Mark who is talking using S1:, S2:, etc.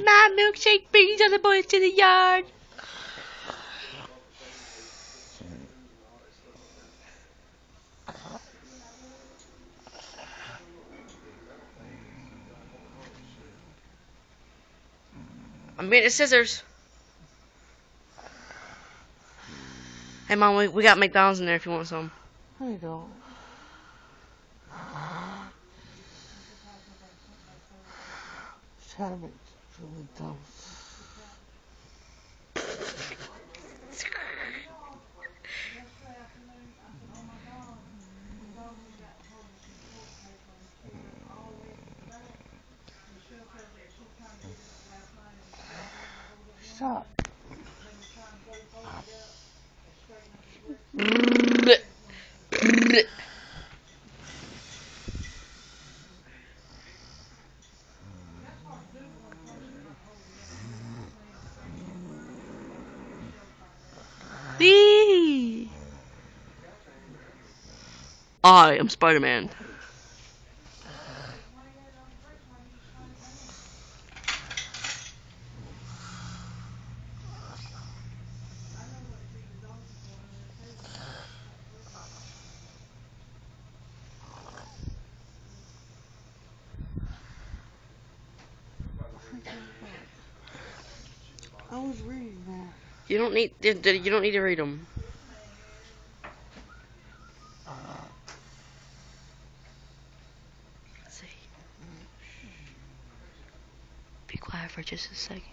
S1: My milkshake brings all the boys to the yard. I'm getting the scissors. Hey, Mom, we got McDonald's in there if you want some.
S2: I don't. Trying to make really dumb. Stop.
S1: I am Spider-Man.
S2: I was reading that.
S1: You don't need to read them. Let's see. Be quiet for just a second.